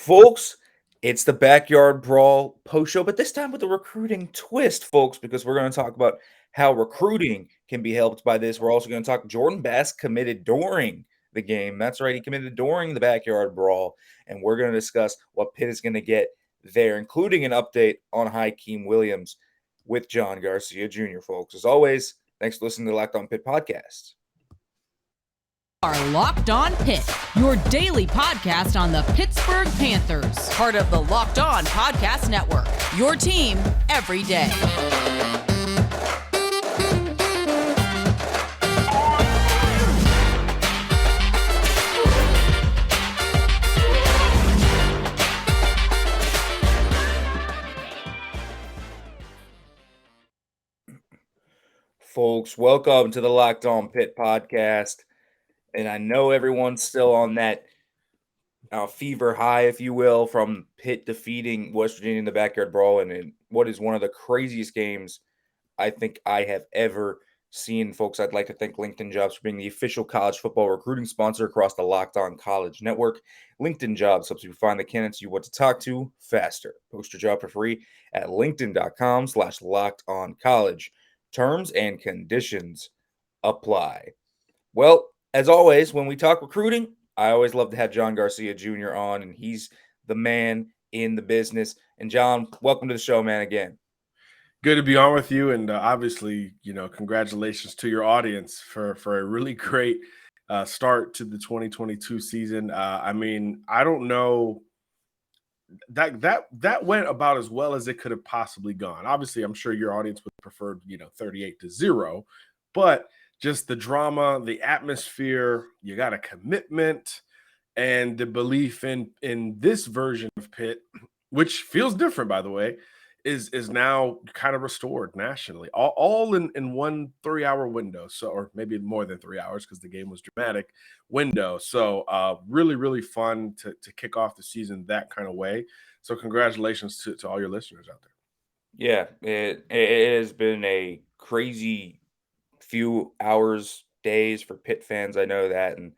Folks, it's the Backyard Brawl post show, but this time with a recruiting twist, folks, because we're going to talk about how recruiting can be helped by this. We're also going to talk Jordan Bass committed during the game. That's right, he committed during the Backyard Brawl, and we're going to discuss what Pitt is going to get there, including an update on Hykeem Williams with John Garcia Jr., folks. As always, thanks for listening to the Locked On Pitt podcast. Are Locked On Pitt, your daily podcast on the Pittsburgh Panthers, part of the Locked On Podcast Network, your team every day. Folks, welcome to the Locked On Pitt podcast. And I know everyone's still on that fever high, if you will, from Pitt defeating West Virginia in the Backyard Brawl, and in what is one of the craziest games I think I have ever seen. Folks, I'd like to thank LinkedIn Jobs for being the official college football recruiting sponsor across the Locked On College Network. LinkedIn Jobs helps you find the candidates you want to talk to faster. Post your job for free at linkedin.com/lockedoncollege. Terms and conditions apply. Well, as always, when we talk recruiting, I always love to have John Garcia Jr. on, and he's the man in the business. And John, welcome to the show, man, again. Good to be on with you, and obviously, congratulations to your audience for a really great start to the 2022 season. I don't know, that went about as well as it could have possibly gone. Obviously, I'm sure your audience would prefer 38-0, but just the drama, the atmosphere, you got a commitment, and the belief in this version of Pitt, which feels different, by the way, is now kind of restored nationally, all in one 3-hour window. So, or maybe more than 3 hours because the game was dramatic window. So really, really fun to kick off the season that kind of way. So congratulations to all your listeners out there. Yeah, it has been a crazy few hours, days for Pitt fans. I know that, and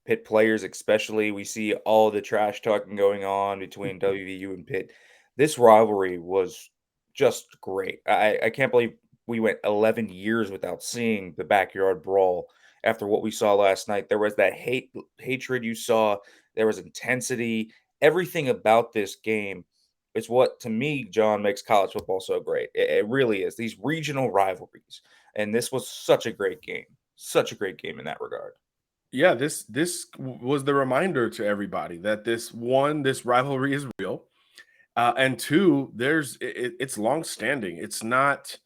Pitt players especially. We see all the trash talking going on between WVU and Pitt. This rivalry was just great. I can't believe we went 11 years without seeing the Backyard Brawl after what we saw last night. There was that hatred you saw. There was intensity. Everything about this game is what, to me, John, makes college football so great. It really is. These regional rivalries. And this was such a great game. Such a great game in that regard. Yeah, this was the reminder to everybody that this rivalry is real. And two, it's long-standing. It's not,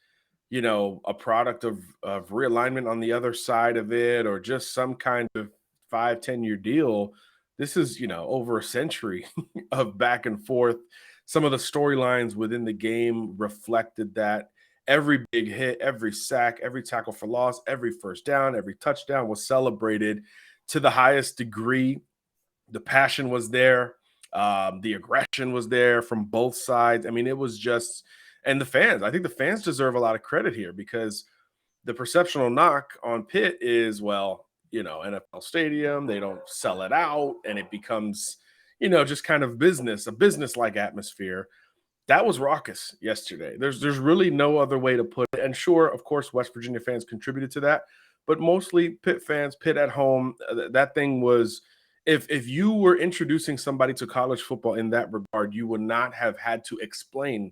a product of realignment on the other side of it, or just some kind of 5-10 year deal. This is, over a century of back and forth. Some of the storylines within the game reflected that. Every big hit, every sack, every tackle for loss, every first down, every touchdown was celebrated to the highest degree. The passion was there. The aggression was there from both sides. I mean, it was just, and the fans, I think the fans deserve a lot of credit here, because the perceptional knock on Pitt is, well, NFL stadium, they don't sell it out, and it becomes, just kind of a business-like atmosphere. That was raucous yesterday. There's really no other way to put it. And sure, of course, West Virginia fans contributed to that, but mostly Pitt fans, Pitt at home. That thing was, if you were introducing somebody to college football in that regard, you would not have had to explain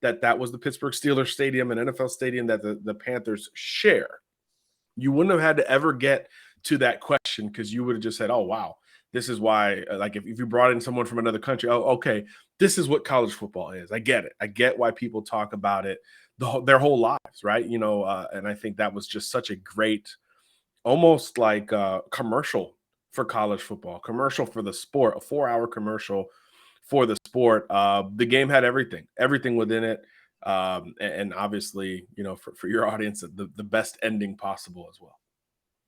that was the Pittsburgh Steelers stadium, an NFL stadium that the Panthers share. You wouldn't have had to ever get to that question, because you would have just said, oh, wow, this is why, like if you brought in someone from another country, oh, okay, this is what college football is. I get it. I get why people talk about it their whole lives, right? And I think that was just such a great, almost like commercial for college football, commercial for the sport, a 4-hour commercial for the sport. The game had everything within it. And obviously, for your audience, the best ending possible as well.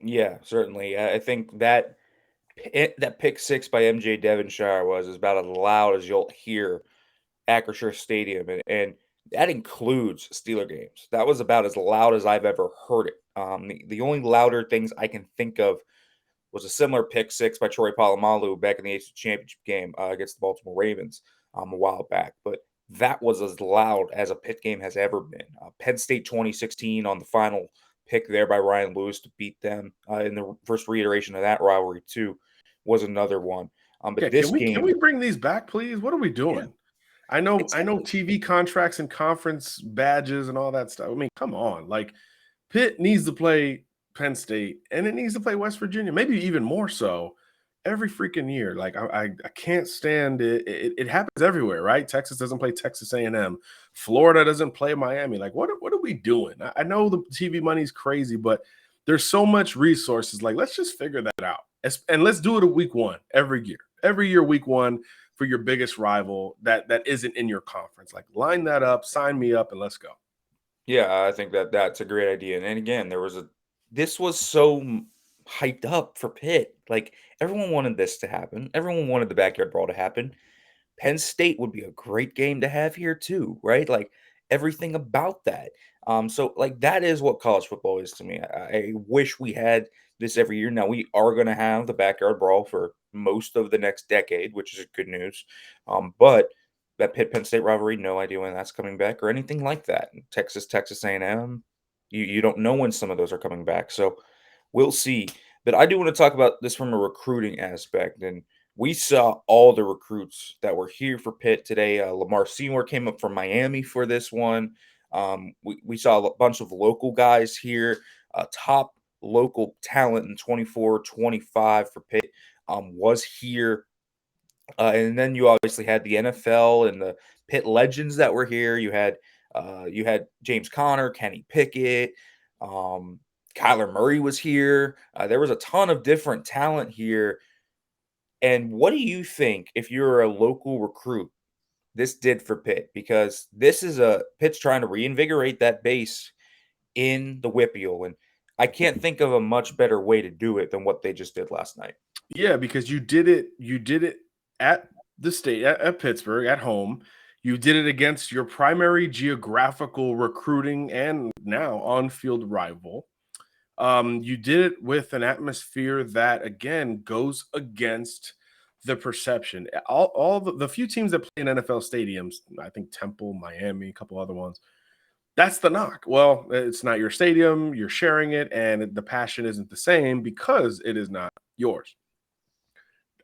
Yeah, certainly. I think that pick six by MJ Devonshire was about as loud as you'll hear Acrisure Stadium, and that includes Steeler games. That was about as loud as I've ever heard it. The only louder things I can think of was a similar pick six by Troy Polamalu back in the AFC Championship game against the Baltimore Ravens a while back. But that was as loud as a Pitt game has ever been. Penn State 2016 on the final pick there by Ryan Lewis to beat them in the first reiteration of that rivalry too was another one. But Yeah, this can game, we bring these back, please? What are we yeah, doing? I know exactly. TV contracts and conference badges and all that stuff. I mean, come on. Like Pitt needs to play Penn State and it needs to play West Virginia, maybe even more so every freaking year. Like I can't stand it. It happens everywhere, right? Texas doesn't play Texas A&M. Florida doesn't play Miami. Like what are we doing? I know the TV money's crazy, but there's so much resources. Like let's just figure that out. And let's do it at week one every year. Every year, week one for your biggest rival that isn't in your conference. Like line that up, sign me up, and let's go. Yeah, I think that that's a great idea. And again, this was so hyped up for Pitt. Like everyone wanted this to happen. Everyone wanted the backyard brawl to happen. Penn State would be a great game to have here too, right? Like everything about that. So like that is what college football is to me. I wish we had this every year. Now we are going to have the backyard brawl for most of the next decade, which is good news. But that Pitt Penn State rivalry, no idea when that's coming back or anything like that. Texas A&M, you don't know when some of those are coming back. So we'll see. But I do want to talk about this from a recruiting aspect. And we saw all the recruits that were here for Pitt today. Lamar Seymour came up from Miami for this one. We saw a bunch of local guys here, top local talent in 24-25 for Pitt was here. And then you obviously had the NFL and the Pitt legends that were here. You had James Conner, Kenny Pickett, Kyler Murray was here. There was a ton of different talent here. And what do you think if you're a local recruit this did for Pitt? Because this is Pitt's trying to reinvigorate that base in the WPIAL, and I can't think of a much better way to do it than what they just did last night. Yeah, because you did it at the state at Pittsburgh at home. You did it against your primary geographical recruiting and now on-field rival. You did it with an atmosphere that again goes against the perception. All the few teams that play in NFL stadiums, I think Temple, Miami, a couple other ones. That's the knock. Well, it's not your stadium, you're sharing it, and the passion isn't the same because it is not yours.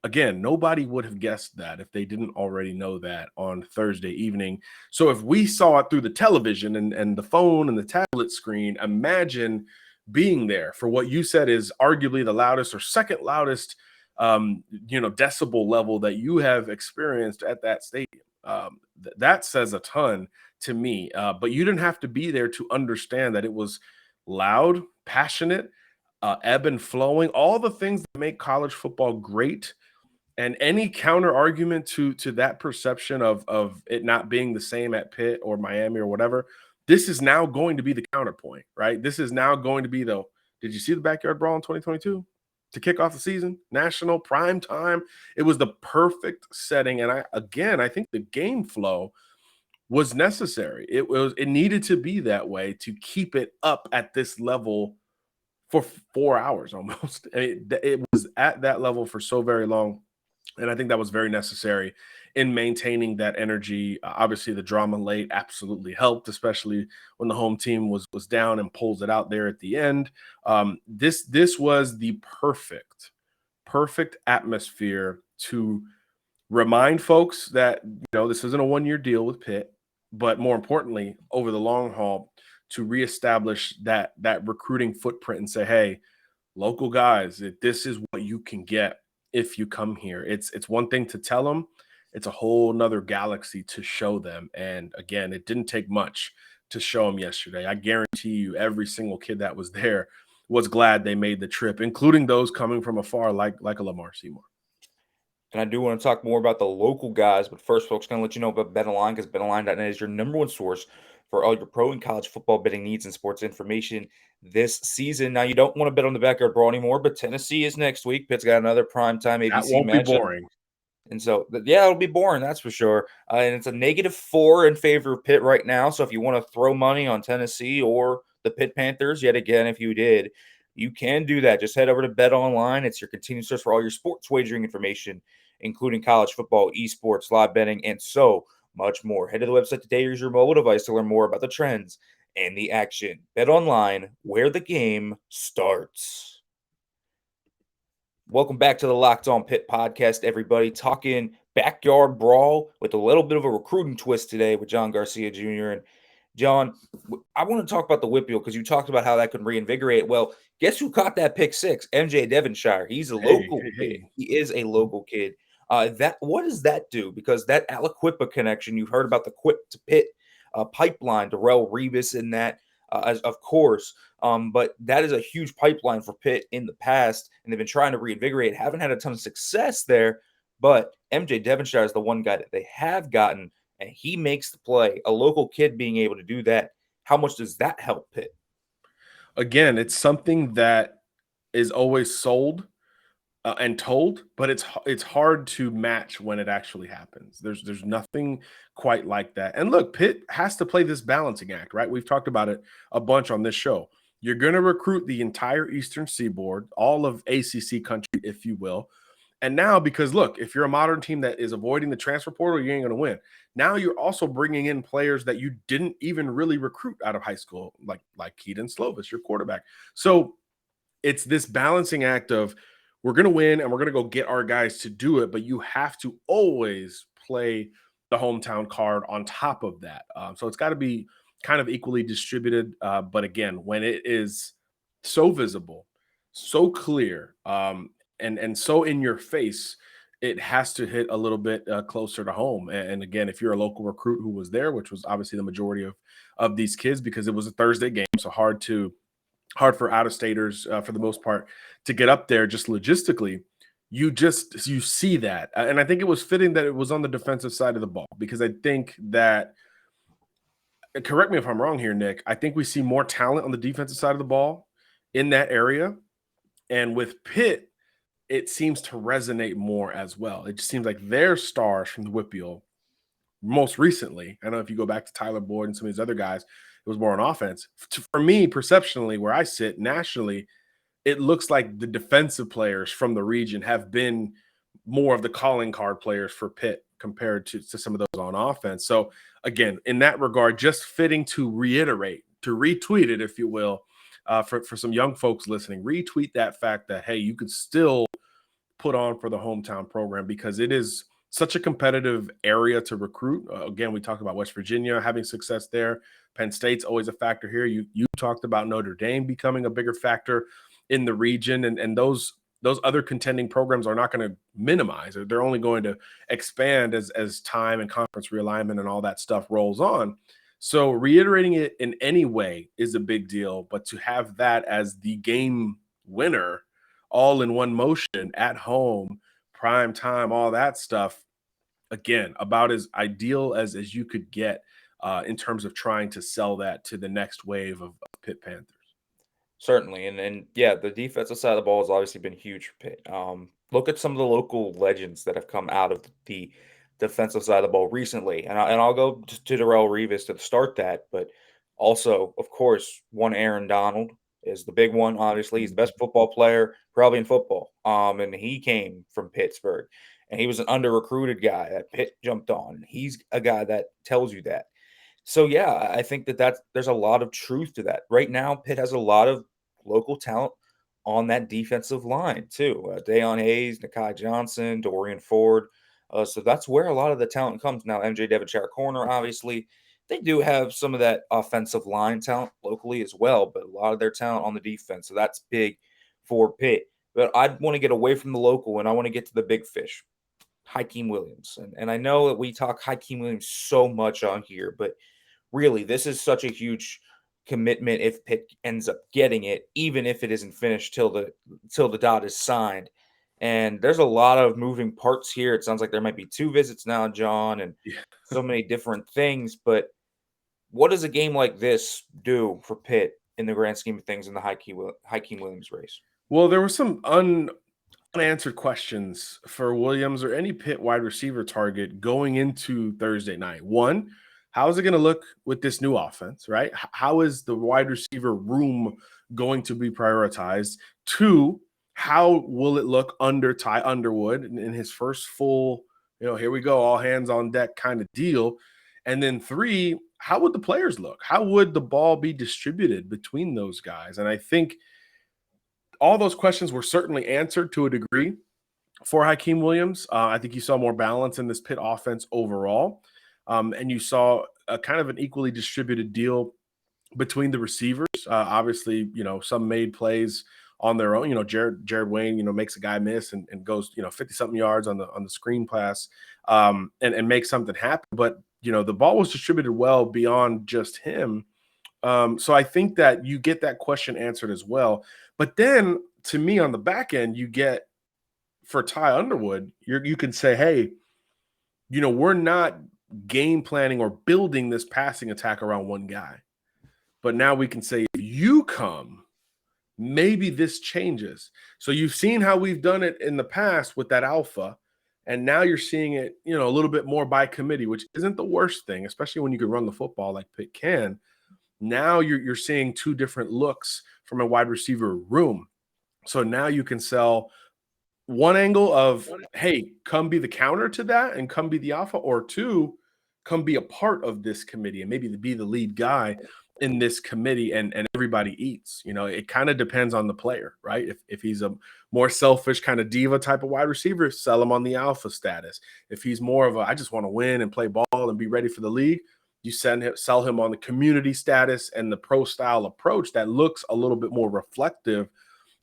Again, nobody would have guessed that if they didn't already know that on Thursday evening. So if we saw it through the television and the phone and the tablet screen, imagine being there for what you said is arguably the loudest or second loudest decibel level that you have experienced at that stadium. That says a ton to me. But you didn't have to be there to understand that it was loud, passionate, ebb and flowing, all the things that make college football great. And any counter argument to that perception of it not being the same at Pitt or Miami or whatever, this is now going to be the counterpoint, right? This is now going to be did you see the Backyard Brawl in 2022 to kick off the season? National prime time. It was the perfect setting. And I think the game flow was necessary. It needed to be that way to keep it up at this level for 4 hours almost. It was at that level for so very long. And I think that was very necessary in maintaining that energy. Obviously, the drama late absolutely helped, especially when the home team was down and pulls it out there at the end. This was the perfect atmosphere to remind folks that this isn't a one-year deal with Pitt, but more importantly, over the long haul, to reestablish that recruiting footprint and say, hey, local guys, this is what you can get if you come here. It's one thing to tell them, it's a whole nother galaxy to show them. And again, it didn't take much to show them yesterday. I guarantee you every single kid that was there was glad they made the trip, including those coming from afar like a Lamar Seymour. And I do want to talk more about the local guys, but first, folks, going to let you know about BetOnline because BetOnline.net is your number one source for all your pro and college football betting needs and sports information this season. Now, you don't want to bet on the Backyard Brawl anymore, but Tennessee is next week. Pitt's got another primetime That ABC won't be matchup. boring. And so, yeah, it'll be boring, that's for sure. And it's a -4 in favor of Pitt right now. So if you want to throw money on Tennessee or the Pitt Panthers, yet again, if you did, You can do that. Just head over to BetOnline. It's your continued source for all your sports wagering information, including college football, esports, live betting, and so much more. Head to the website today or use your mobile device to learn more about the trends and the action. BetOnline, where the game starts. Welcome back to the Locked On Pitt podcast, everybody. Talking Backyard Brawl with a little bit of a recruiting twist today with John Garcia Jr. And John, I want to talk about the WPIAL because you talked about how that could reinvigorate. Well, guess who caught that pick six? MJ Devonshire. He's a local kid. He is a local kid. What does that do? Because that Aliquippa connection, you've heard about the Quip to Pitt pipeline, Darrell Revis in that, of course. But that is a huge pipeline for Pitt in the past, and they've been trying to reinvigorate. Haven't had a ton of success there, but MJ Devonshire is the one guy that they have gotten, and he makes the play. A local kid being able to do that, how much does that help Pitt? Again, it's something that is always sold and told, but it's hard to match when it actually happens. There's nothing quite like that. And look, Pitt has to play this balancing act, right? We've talked about it a bunch on this show. You're going to recruit the entire Eastern Seaboard, all of ACC country, if you will. And now, because look, if you're a modern team that is avoiding the transfer portal, you ain't going to win. Now you're also bringing in players that you didn't even really recruit out of high school, like Keaton Slovis, your quarterback. So it's this balancing act of we're going to win and we're going to go get our guys to do it, but you have to always play the hometown card on top of that. So it's got to be kind of equally distributed. But again, when it is so visible, so clear, and so in your face, it has to hit a little bit closer to home. And again, if you're a local recruit who was there, which was obviously the majority of these kids, because it was a Thursday game, so hard for out-of-staters for the most part to get up there just logistically. You see that. And I think it was fitting that it was on the defensive side of the ball, because I think that, correct me if I'm wrong here, Nick, I think we see more talent on the defensive side of the ball in that area. And with Pitt, it seems to resonate more as well. It just seems like their stars from the WPIAL most recently, I don't know if you go back to Tyler Boyd and some of these other guys, it was more on offense. For me, perceptionally, where I sit nationally, it looks like the defensive players from the region have been more of the calling card players for Pitt compared to some of those on offense. So again, in that regard, just fitting to reiterate, to retweet it, if you will, for some young folks listening, retweet that fact that, hey, you could still put on for the hometown program, because it is such a competitive area to recruit. Again, we talked about West Virginia having success there. Penn State's always a factor here. You talked about Notre Dame becoming a bigger factor in the region, and those other contending programs are not going to minimize. They're only going to expand as time and conference realignment and all that stuff rolls on. So reiterating it in any way is a big deal, but to have that as the game winner all in one motion at home, prime time, all that stuff, again, about as ideal as you could get in terms of trying to sell that to the next wave of Pitt Panthers. Certainly, and yeah, the defensive side of the ball has obviously been huge for Pitt. Look at some of the local legends that have come out of the defensive side of the ball recently, and I'll go to Darrell Revis to start that, but also, of course, one Aaron Donald is the big one. Obviously, he's the best football player probably in football, and he came from Pittsburgh, and he was an under-recruited guy that Pitt jumped on. He's a guy that tells you that. So, yeah, I think there's a lot of truth to that. Right now, Pitt has a lot of local talent on that defensive line, too. Dayon Hayes, Nakai Johnson, Dorian Ford. So that's where a lot of the talent comes. Now, MJ Devonshire corner, obviously, they do have some of that offensive line talent locally as well, but a lot of their talent on the defense. So that's big for Pitt. But I want to get away from the local, and I want to get to the big fish, Hykeem Williams. And I know that we talk Hykeem Williams so much on here, but really, this is such a huge commitment if Pitt ends up getting it, even if it isn't finished till the dot is signed. And there's a lot of moving parts here. It sounds like there might be 2 visits now, John, and so many different things. But what does a game like this do for Pitt in the grand scheme of things in the Hykeem Williams race? Well, there were some unanswered questions for Williams or any Pitt wide receiver target going into Thursday night. One, how is it going to look with this new offense, right? How is the wide receiver room going to be prioritized? 2, how will it look under Ty Underwood in his first full, here we go, all hands on deck kind of deal? And then 3, how would the players look? How would the ball be distributed between those guys? And I think all those questions were certainly answered to a degree for Hykeem Williams. I think you saw more balance in this Pitt offense overall. And you saw a kind of an equally distributed deal between the receivers. Obviously, some made plays on their own. Jared Wayne, makes a guy miss and goes, 50-something yards on the screen pass and makes something happen. But, the ball was distributed well beyond just him. So I think that you get that question answered as well. But then, to me, on the back end, you get, for Ty Underwood, you can say, hey, we're not game planning or building this passing attack around one guy. But now we can say, if you come, maybe this changes. So you've seen how we've done it in the past with that alpha, and now you're seeing it, a little bit more by committee, which isn't the worst thing, especially when you can run the football like Pitt can. Now you're seeing 2 different looks from a wide receiver room. So now you can sell one angle of, hey, come be the counter to that and come be the alpha, or 2, come be a part of this committee and maybe be the lead guy in this committee and everybody eats. It kind of depends on the player, right? If he's a more selfish kind of diva type of wide receiver, sell him on the alpha status. If he's more of I just want to win and play ball and be ready for the league, you sell him on the community status and the pro style approach that looks a little bit more reflective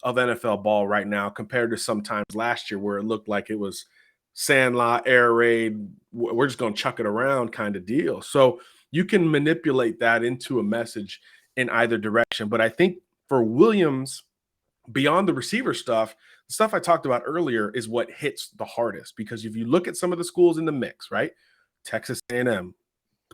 of NFL ball right now compared to sometimes last year where it looked like it was sandlot, air raid, we're just going to chuck it around kind of deal. So you can manipulate that into a message in either direction. But I think for Williams, beyond the receiver stuff, the stuff I talked about earlier is what hits the hardest. Because if you look at some of the schools in the mix, right? Texas A&M,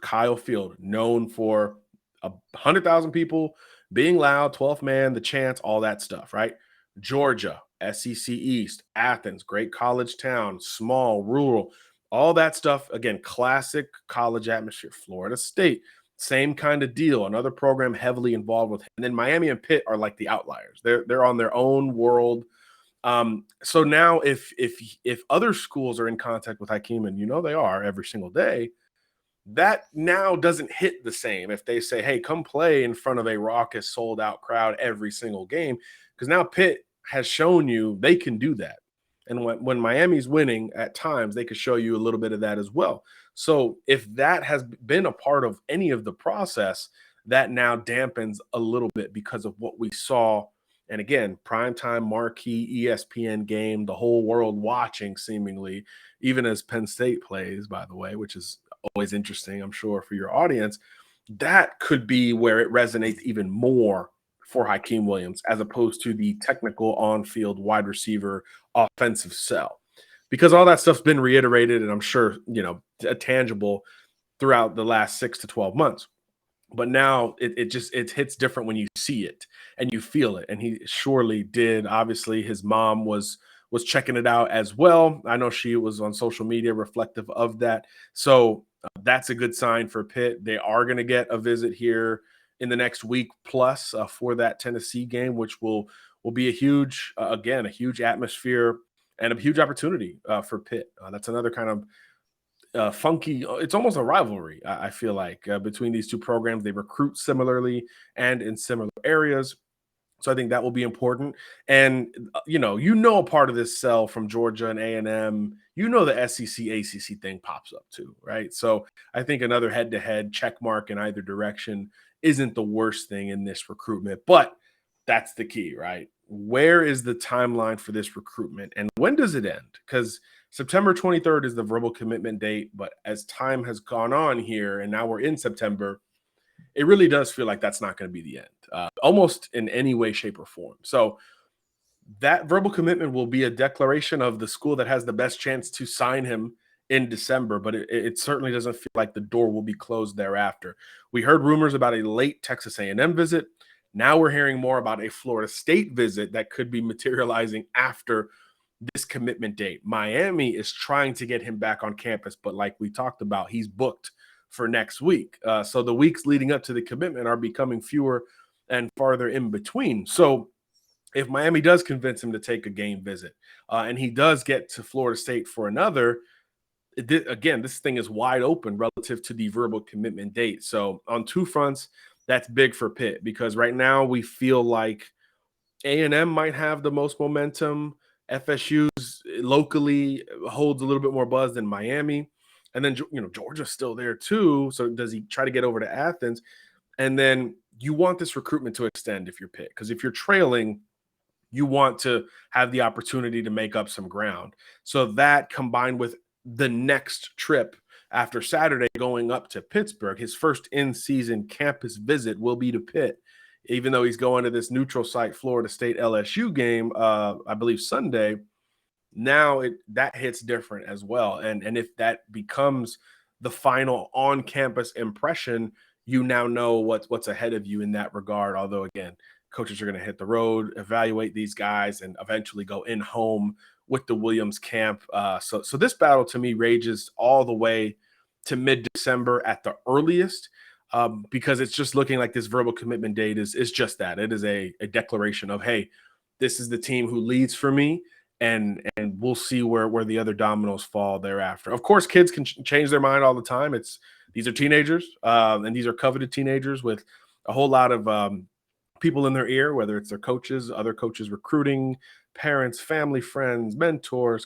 Kyle Field, known for 100,000 people, being loud, 12th man, the chants, all that stuff, right? Georgia, SEC East, Athens, great college town, small, rural, all that stuff. Again, classic college atmosphere. Florida State, same kind of deal. Another program heavily involved with. And then Miami and Pitt are like the outliers. They're on their own world. So now if other schools are in contact with Hykeem, and they are every single day, that now doesn't hit the same if they say, hey, come play in front of a raucous, sold-out crowd every single game, because now Pitt has shown you they can do that. And when Miami's winning at times, they could show you a little bit of that as well. So if that has been a part of any of the process, that now dampens a little bit because of what we saw. And again, primetime marquee ESPN game, the whole world watching seemingly, even as Penn State plays, by the way, which is always interesting, I'm sure, for your audience. That could be where it resonates even more for Hykeem Williams, as opposed to the technical on-field wide receiver offensive sell, because all that stuff's been reiterated and I'm sure, tangible throughout the last 6 to 12 months. But now it hits different when you see it and you feel it. And he surely did. Obviously, his mom was checking it out as well. I know she was on social media reflective of that. So that's a good sign for Pitt. They are going to get a visit here in the next week plus for that Tennessee game, which will be a huge, again, a huge atmosphere and a huge opportunity for Pitt. That's another kind of funky, it's almost a rivalry, I feel like, between these two programs. They recruit similarly and in similar areas. So I think that will be important. And, a part of this sell from Georgia and A&M, the SEC, ACC thing pops up too, right? So I think another head-to-head check mark in either direction isn't the worst thing in this recruitment. But that's the key, right? Where is the timeline for this recruitment and when does it end? Because September 23rd is the verbal commitment date. But as time has gone on here and now we're in September, it really does feel like that's not going to be the end, almost in any way, shape, or form. So that verbal commitment will be a declaration of the school that has the best chance to sign him in December, but it certainly doesn't feel like the door will be closed thereafter. We heard rumors about a late Texas A&M visit. Now we're hearing more about a Florida State visit that could be materializing after this commitment date. Miami is trying to get him back on campus, but like we talked about, he's booked for next week. So the weeks leading up to the commitment are becoming fewer and farther in between. So if Miami does convince him to take a game visit and he does get to Florida State for another, again, this thing is wide open relative to the verbal commitment date. So on two fronts, that's big for Pitt because right now we feel like A&M might have the most momentum. FSU's locally holds a little bit more buzz than Miami. And then, Georgia's still there too. So does he try to get over to Athens? And then you want this recruitment to extend if you're Pitt, because if you're trailing, you want to have the opportunity to make up some ground. So that combined with the next trip after Saturday going up to Pittsburgh, his first in-season campus visit will be to Pitt, even though he's going to this neutral site Florida State LSU game, I believe Sunday. Now that hits different as well. And if that becomes the final on-campus impression, you now know what's ahead of you in that regard. Although, again, coaches are going to hit the road, evaluate these guys, and eventually go in home with the Williams camp. So this battle to me rages all the way to mid-December at the earliest, because it's just looking like this verbal commitment date is just that. It is a declaration of, hey, this is the team who leads for me, and we'll see where the other dominoes fall thereafter. Of course, kids can change their mind all the time. These are teenagers, and these are coveted teenagers with a whole lot of people in their ear, whether it's their coaches, other coaches recruiting, parents, family, friends, mentors,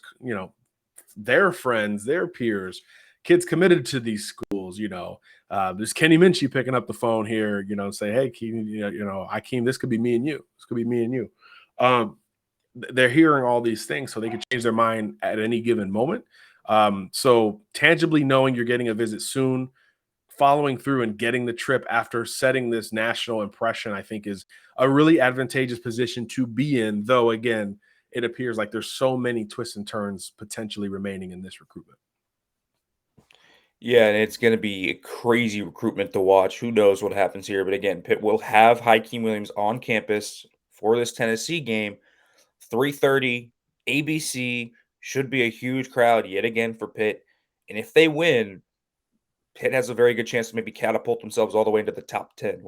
their friends, their peers, kids committed to these schools. There's Kenny Minchie picking up the phone here, say, hey, Hykeem, this could be me and you. This could be me and you. They're hearing all these things, so they can change their mind at any given moment. So tangibly knowing you're getting a visit soon, following through and getting the trip after setting this national impression, I think is a really advantageous position to be in, though, again, it appears like there's so many twists and turns potentially remaining in this recruitment. Yeah, and it's going to be a crazy recruitment to watch. Who knows what happens here? But again, Pitt will have Hykeem Williams on campus for this Tennessee game. 3:30 ABC, should be a huge crowd yet again for Pitt. And if they win, Pitt has a very good chance to maybe catapult themselves all the way into the top 10,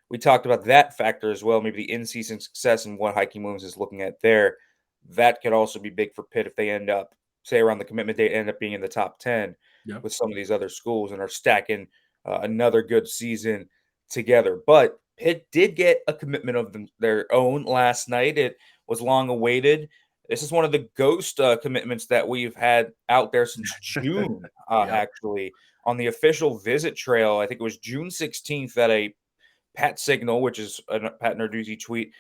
we talked about that factor as well. Maybe the in-season success and what Hykeem Williams is looking at there. That could also be big for Pitt if they end up, say, around the commitment date, end up being in the top 10 with some of these other schools and are stacking another good season together. But Pitt did get a commitment of their own last night. It was long awaited. This is one of the ghost commitments that we've had out there since June, actually. On the official visit trail, I think it was June 16th that a Pat Signal, which is a Pat Narduzzi tweet,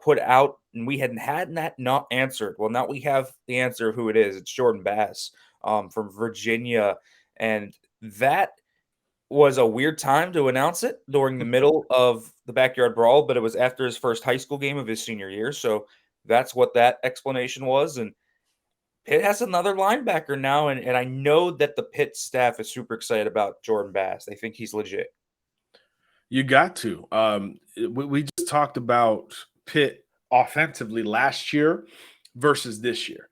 put out, and we had that not answered. Well, now we have the answer of who it is. It's Jordan Bass from Virginia, and that was a weird time to announce it during the middle of the Backyard Brawl, but it was after his first high school game of his senior year, so that's what that explanation was. And Pitt has another linebacker now, and I know that the Pitt staff is super excited about Jordan Bass. They think he's legit. You got to. We just talked about Pitt offensively last year versus this year.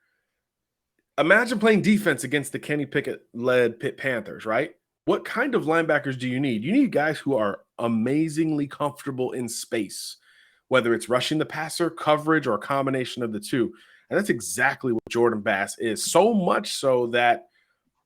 Imagine playing defense against the Kenny Pickett-led Pitt Panthers, right? What kind of linebackers do you need? You need guys who are amazingly comfortable in space, whether it's rushing the passer, coverage, or a combination of the two. And that's exactly what Jordan Bass is. So much so that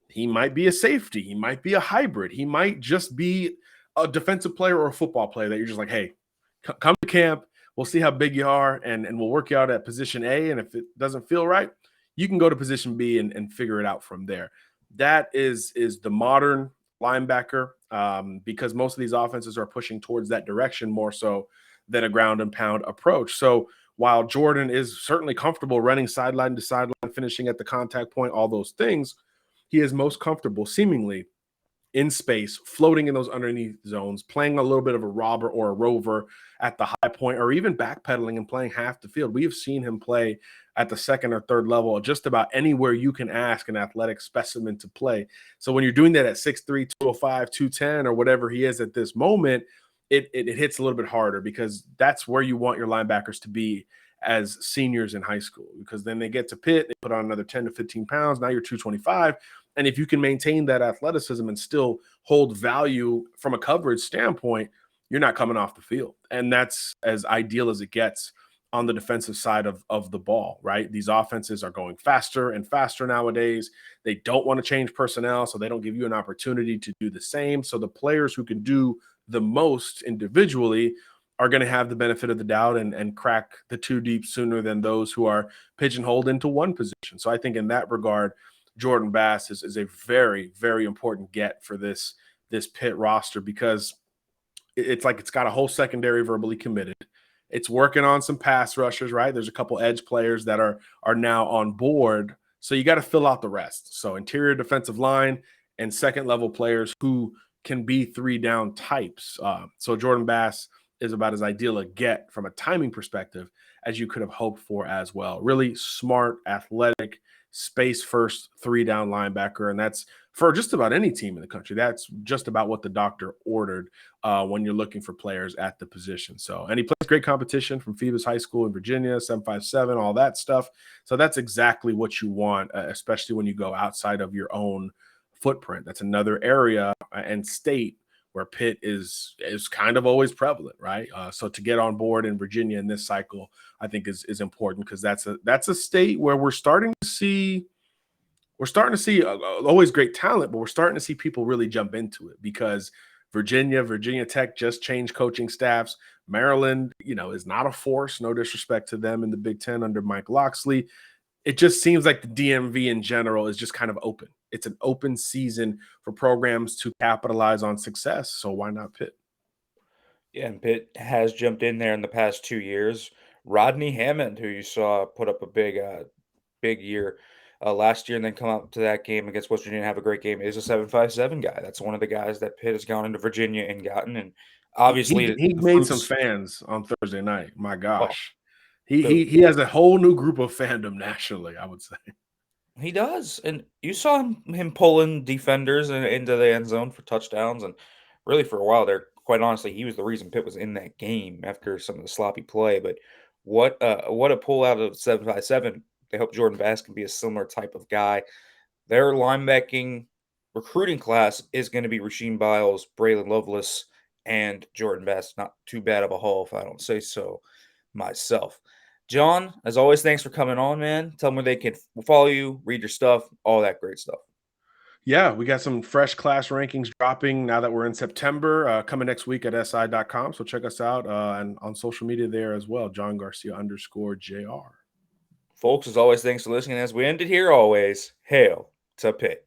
he might be a safety. He might be a hybrid. He might just be a defensive player or a football player that you're just like, hey, come to camp. We'll see how big you are, and we'll work you out at position A. And if it doesn't feel right, you can go to position B and figure it out from there. That is the modern linebacker, because most of these offenses are pushing towards that direction more so than a ground and pound approach. So while Jordan is certainly comfortable running sideline to sideline, finishing at the contact point, all those things, he is most comfortable seemingly in space, floating in those underneath zones, playing a little bit of a robber or a rover at the high point, or even backpedaling and playing half the field. We have seen him play at the second or third level, just about anywhere you can ask an athletic specimen to play. So when you're doing that at 6'3", 205, 210, or whatever he is at this moment, it hits a little bit harder, because that's where you want your linebackers to be as seniors in high school, because then they get to Pitt, they put on another 10 to 15 pounds. Now you're 225. And if you can maintain that athleticism and still hold value from a coverage standpoint, you're not coming off the field. And that's as ideal as it gets on the defensive side of the ball, right? These offenses are going faster and faster nowadays. They don't want to change personnel, so they don't give you an opportunity to do the same. So the players who can do the most individually are going to have the benefit of the doubt and crack the two deep sooner than those who are pigeonholed into one position. So I think in that regard, Jordan Bass is a very, very important get for this Pitt roster, because it's like it's got a whole secondary verbally committed. It's working on some pass rushers, right? There's a couple edge players that are now on board. So you got to fill out the rest. So interior defensive line and second level players who can be 3-down types. So Jordan Bass is about as ideal a get from a timing perspective as you could have hoped for as well. Really smart, athletic, space first 3-down linebacker. And that's for just about any team in the country. That's just about what the doctor ordered when you're looking for players at the position. So, and he plays great competition from Phoebus High School in Virginia, 757, all that stuff. So that's exactly what you want, especially when you go outside of your own footprint. That's another area and state where Pitt is kind of always prevalent, right? So to get on board in Virginia in this cycle, I think is important, because that's a state where we're starting to see always great talent, but we're starting to see people really jump into it, because Virginia Tech just changed coaching staffs. Maryland, is not a force. No disrespect to them in the Big Ten under Mike Loxley. It just seems like the DMV in general is just kind of open. It's an open season for programs to capitalize on success. So why not Pitt? Yeah, and Pitt has jumped in there in the past 2 years. Rodney Hammond, who you saw put up a big year last year and then come out to that game against West Virginia and have a great game, is a 757 guy. That's one of the guys that Pitt has gone into Virginia and gotten. And obviously, He the made some fruits. fans on Thursday night. My Oh, gosh. He the he he has a whole new group of fandom nationally, I would say. He does, and you saw him pulling defenders into the end zone for touchdowns, and really for a while there, quite honestly, he was the reason Pitt was in that game after some of the sloppy play. But what a pull out of 757. They hope Jordan Bass can be a similar type of guy. Their linebacking recruiting class is going to be Rasheem Biles, Braylon Lovelace, and Jordan Bass. Not too bad of a haul, if I don't say so myself. John, as always, thanks for coming on, man. Tell them where they can follow you, read your stuff, all that great stuff. Yeah, we got some fresh class rankings dropping now that we're in September, coming next week at si.com. So check us out and on social media there as well, John Garcia _JR. Folks, as always, thanks for listening. As we ended here, always, hail to Pitt.